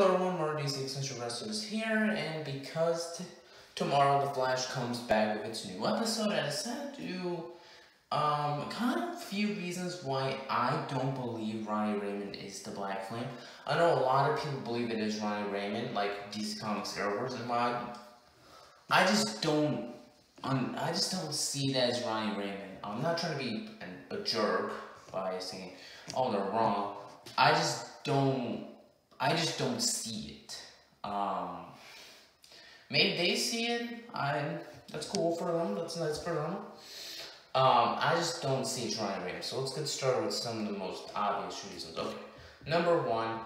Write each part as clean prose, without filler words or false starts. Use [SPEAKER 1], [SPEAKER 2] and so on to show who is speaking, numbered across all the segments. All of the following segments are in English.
[SPEAKER 1] Hello everyone, Ronnie is here, and because tomorrow the Flash comes back with its new episode, I decided to kind of a few reasons why I don't believe Ronnie Raymond is the Black Flame. I know a lot of people believe it is Ronnie Raymond, like DC Comics Arrowverse, and I just don't see that as Ronnie Raymond. I'm not trying to be a jerk by saying, oh, they're wrong. I just don't see it. Maybe they see it. That's cool for them. That's nice for them. I just don't see it Ronnie Raymond. So let's get started with some of the most obvious reasons. Okay, number one.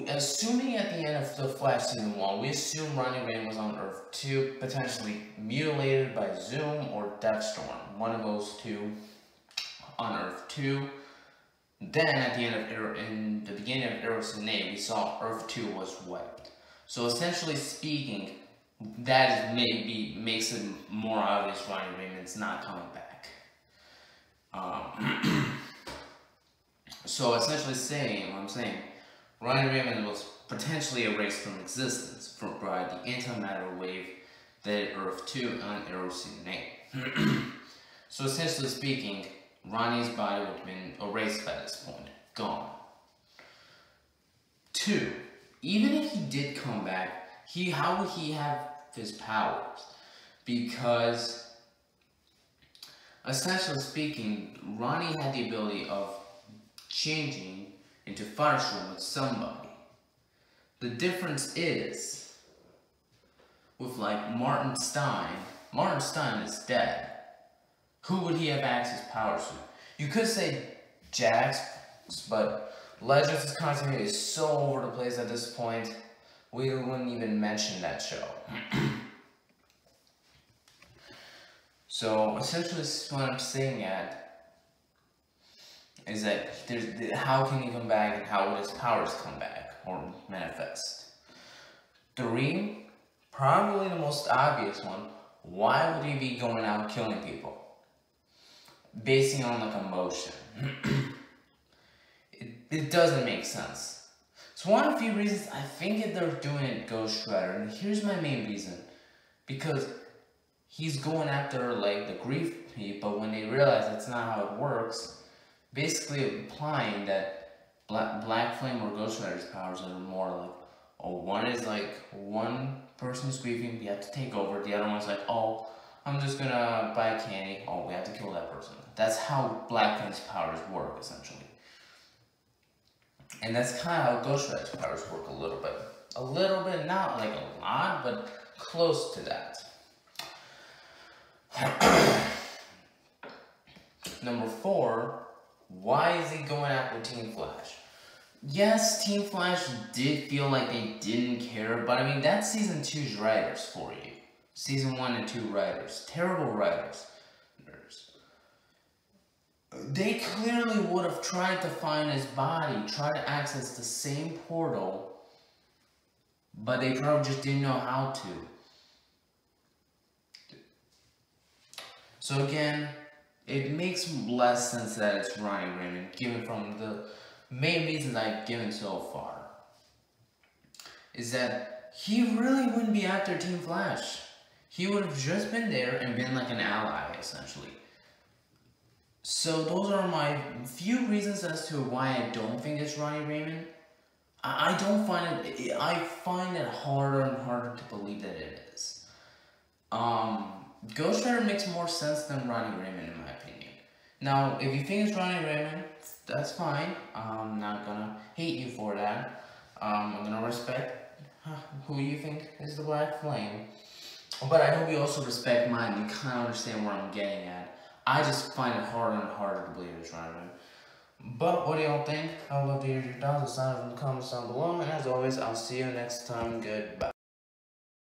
[SPEAKER 1] Assuming at the end of the Flash season 1, we assume Ronnie Raymond was on Earth 2, potentially mutilated by Zoom or Deathstorm. One of those two on Earth 2. Then, at the end of in the beginning of Arrow Season 8, we saw Earth 2 was wiped. So, essentially speaking, that maybe makes it more obvious Ronnie Raymond's not coming back. So, essentially I'm saying, Ronnie Raymond was potentially erased from existence by the antimatter wave that hit Earth 2 on Arrow Season 8. So, essentially speaking, Ronnie's body would have been erased by this point. Gone. 2. Even if he did come back, how would he have his powers? Because, essentially speaking, Ronnie had the ability of changing into Firestorm with somebody. The difference is, with like Martin Stein is dead. Who would he have access powers to? You could say Jax, but Legends continuity is so over the place at this point, we wouldn't even mention that show. So essentially, what I'm saying is that how can he come back and how would his powers come back or manifest? 3, probably the most obvious one. Why would he be going out killing people? Basing on like emotion. it doesn't make sense. So one of the few reasons I think that they're doing it Ghost Rider, and here's my main reason. Because he's going after like the grief people when they realize that's not how it works, basically implying that Black Flame or Ghost Rider's powers are more like, oh, one is like one person's grieving, we have to take over, the other one's like, oh, I'm just gonna buy candy. Oh, we have to kill that person. That's how Black Flame's powers work, essentially. And that's kind of how Ghost Rider's powers work a little bit. A little bit, not like a lot, but close to that. Number 4, why is he going after Team Flash? Yes, Team Flash did feel like they didn't care, but I mean, that's Season 2's writers for you. Season 1 and 2 writers. Terrible writers. They clearly would have tried to find his body, tried to access the same portal, but they probably just didn't know how to. So again, it makes less sense that it's Ronnie Raymond, given from the main reasons I've given so far. Is that he really wouldn't be after Team Flash. He would have just been there and been like an ally, essentially. So those are my few reasons as to why I don't think it's Ronnie Raymond. I find it harder and harder to believe that it is. Ghost Rider makes more sense than Ronnie Raymond in my opinion. Now, if you think it's Ronnie Raymond, that's fine. I'm not gonna hate you for that. I'm gonna respect who you think is the Black Flame. But I hope you also respect mine and kind of understand where I'm getting at. I just find it harder and harder to believe it's Ronnie Raymond. But what do y'all think? I would love to hear your thoughts. Sign up in the comments down below. And as always, I'll see you next time. Goodbye.